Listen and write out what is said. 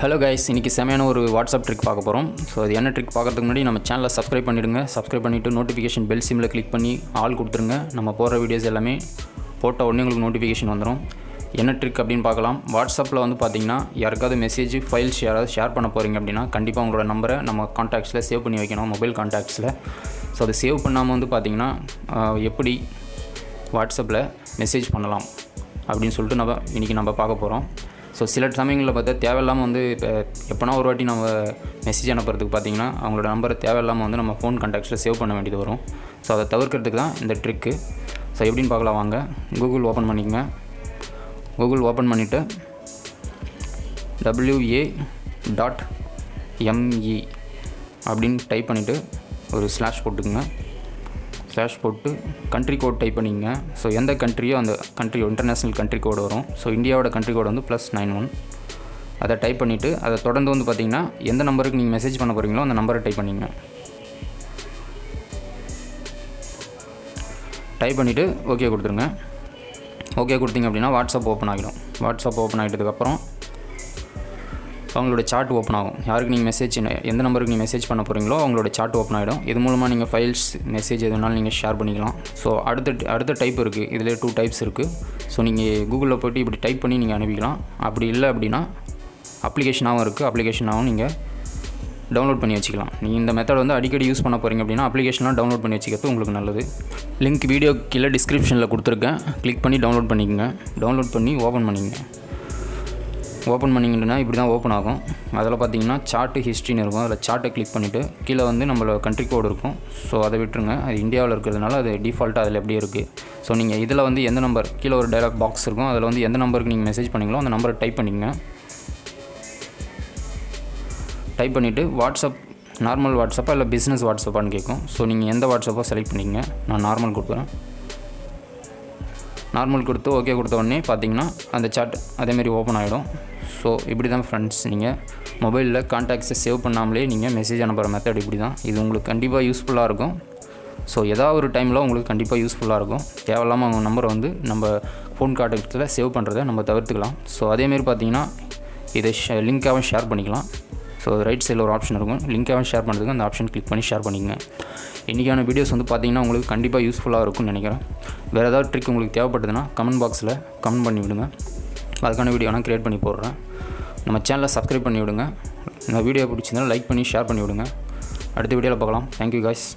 Hello guys, இன்றைக்கி செமையான ஒரு வாட்ஸ்அப் ட்ரிக் பார்க்க போகிறோம். ஸோ அது என்ன ட்ரிக் பார்க்குறதுக்கு முன்னாடி நம்ம சேனலை சப்ஸ்கிரைப் பண்ணிவிடுங்க. சப்ஸ்கிரைப் பண்ணிவிட்டு நோட்டிஃபிகேஷன் பெல் சிம்மில் கிளிக் பண்ணி ஆல் கொடுத்துருங்க. நம்ம போடுற வீடியோஸ் எல்லாமே போட்ட உடனே உங்களுக்கு நோட்டிஃபிகேஷன் வந்துடும். என்ன ட்ரிக் அப்படின்னு பார்க்கலாம். வாட்ஸ்அப்பில் வந்து பார்த்திங்கன்னா யாருக்காவது மெசேஜ் ஃபைல்ஸ் யாராவது ஷேர் பண்ண போகிறீங்க அப்படின்னா கண்டிப்பாக உங்களோட நம்பரை நம்ம கான்டாக்ட்ஸில் சேவ் பண்ணி வைக்கணும், மொபைல் கான்டாக்ட்ஸில். ஸோ அதை சேவ் பண்ணாமல் வந்து பார்த்திங்கன்னா எப்படி வாட்ஸ்அப்பில் மெசேஜ் பண்ணலாம் அப்படின்னு சொல்லிட்டு இன்றைக்கி நம்ம பார்க்க போகிறோம். ஸோ சில சமயங்களில் பார்த்தா தேவையில்லாமல் வந்து இப்போ எப்போனா ஒரு வாட்டி நம்ம மெசேஜ் அனுப்புறதுக்கு பார்த்திங்கன்னா அவங்களோட நம்பரை தேவையில்லாமல் வந்து நம்ம ஃபோன் கான்டாக்ட்ஸில் சேவ் பண்ண வேண்டியது வரும். ஸோ அதை தவிர்க்கிறதுக்கு தான் இந்த ட்ரிக்கு. ஸோ எப்படின்னு பார்க்கலாம் வாங்க. கூகுள் ஓப்பன் பண்ணிக்கங்க. கூகுள் ஓப்பன் பண்ணிவிட்டு WA.ME அப்படின்னு டைப் பண்ணிவிட்டு ஒரு ஸ்லாஷ் போட்டுக்குங்க. ஸ்லாஷ் போட்டு கண்ட்ரி கோட் டைப் பண்ணிங்க. ஸோ எந்த கண்ட்ரியோ அந்த கண்ட்ரி இன்டர்நேஷ்னல் கண்ட்ரி கோடு வரும். ஸோ இந்தியாவோட கண்ட்ரி கோடு வந்து +91. அதை டைப் பண்ணிவிட்டு அதை தொடர்ந்து வந்து பார்த்திங்கன்னா எந்த நம்பருக்கு நீங்கள் மெசேஜ் பண்ண போகிறீங்களோ அந்த நம்பரை டைப் பண்ணிங்க. டைப் பண்ணிவிட்டு ஓகே கொடுத்துருங்க. ஓகே கொடுத்தீங்க அப்படின்னா வாட்ஸ்அப் ஓப்பன் ஆகிடும். வாட்ஸ்அப் ஓப்பன் ஆகிட்டதுக்கப்புறம் அவங்களோட சார்ட் ஓப்பன் ஆகும். யாருக்கு நீங்கள் எந்த நம்பருக்கு நீங்கள் மெசேஜ் பண்ண போகிறீங்களோ அவங்களோட சார்ட் ஓப்பன் ஆகிடும். இது மூலமாக நீங்கள் ஃபைல்ஸ் மெசேஜ் எதுனாலும் நீங்கள் ஷேர் பண்ணிக்கலாம். ஸோ அடுத்த டைப் இருக்குது. இதில் 2 டைப்ஸ் இருக்குது. ஸோ நீங்கள் கூகுளில் போய்ட்டு இப்படி டைப் பண்ணி நீங்கள் அனுப்பிக்கலாம். அப்படி இல்லை அப்படின்னா அப்ளிகேஷனாகவும் இருக்குது. அப்ளிகேஷனாகவும் நீங்கள் டவுன்லோட் பண்ணி வச்சுக்கலாம். நீங்கள் இந்த மெத்தட் வந்து அடிக்கடி யூஸ் பண்ண போகிறீங்க அப்படின்னா அப்ளிகேஷனாக டவுன்லோட் பண்ணி வச்சுக்கிறது உங்களுக்கு நல்லது. லிங்க் வீடியோ கீழே டிஸ்கிரிப்ஷனில் கொடுத்துருக்கேன். கிளிக் பண்ணி டவுன்லோட் பண்ணிக்கோங்க. டவுன்லோட் பண்ணி ஓப்பன் பண்ணிங்க. ஓப்பன் பண்ணிங்கன்னா இப்படி தான் ஓப்பன் ஆகும். அதில் பார்த்தீங்கன்னா சார்ட்டு ஹிஸ்ட்ரின்னு இருக்கும். அதில் சார்ட்டை கிளிக் பண்ணிவிட்டு கீழே வந்து நம்மளோட கண்ட்ரி கோடு இருக்கும். ஸோ அதை விட்டுருங்க. அது இந்தியாவில் இருக்கிறதுனால அது டிஃபால்ட்டாக அதில் எப்படியே இருக்குது. ஸோ நீங்கள் இதில் வந்து எந்த நம்பர் கீழே ஒரு டயலாக் பாக்ஸ் இருக்கும். அதில் வந்து எந்த நம்பருக்கு நீங்கள் மெசேஜ் பண்ணிங்களோ அந்த நம்பரை டைப் பண்ணிங்க. டைப் பண்ணிவிட்டு வாட்ஸ்அப் நார்மல் வாட்ஸ்அப்பா இல்லை பிஸ்னஸ் வாட்ஸ்அப்பான்னு கேட்கும். ஸோ நீங்கள் எந்த வாட்ஸ்அப்போ செலக்ட் பண்ணிக்கங்க. நான் நார்மல் கொடுக்குறேன். நார்மல் கொடுத்து ஓகே கொடுத்த உடனே பார்த்தீங்கன்னா அந்த சாட் அதேமாரி ஓப்பன் ஆகிடும். ஸோ இப்படி தான் ஃப்ரெண்ட்ஸ், நீங்கள் மொபைலில் கான்டாக்ட்ஸை சேவ் பண்ணாமலே நீங்கள் மெசேஜ் அனுப்புகிற மெத்தட் இப்படி தான். இது உங்களுக்கு கண்டிப்பாக யூஸ்ஃபுல்லாக இருக்கும். ஸோ ஏதாவது ஒரு டைமில் உங்களுக்கு கண்டிப்பாக யூஸ்ஃபுல்லாக இருக்கும். தேவையில்லாமல் அவங்க நம்பரை வந்து நம்ம ஃபோன் கான்டாக்ட்ஸில் சேவ் பண்ணுறதை நம்ம தவிர்த்துக்கலாம். ஸோ அதேமாரி பார்த்தீங்கன்னா இதை லிங்காகவும் ஷேர் பண்ணிக்கலாம். ஸோ ரைட் சைடில் ஒரு ஆப்ஷன் இருக்கும், லிங்காகவும் ஷேர் பண்ணுறதுக்கு அந்த ஆப்ஷன் கிளிக் பண்ணி ஷேர் பண்ணிக்கங்க. இன்றைக்கான வீடியோஸ் வந்து பார்த்திங்கன்னா உங்களுக்கு கண்டிப்பாக யூஸ்ஃபுல்லாக இருக்கும்னு நினைக்கிறேன். வேறு ஏதாவது ட்ரிக் உங்களுக்கு தேவைப்பட்டதுன்னா கமெண்ட் பாக்ஸில் கமெண்ட் பண்ணி விடுங்க. அதுக்கான வீடியோ நான் க்ரியேட் பண்ணி போடுறேன். நம்ம சேனலை சப்ஸ்கிரைப் பண்ணி விடுங்க. இந்த வீடியோ பிடிச்சிருந்தாலும் லைக் பண்ணி ஷேர் பண்ணி விடுங்க. அடுத்த வீடியோவில் பார்க்கலாம். Thank you guys.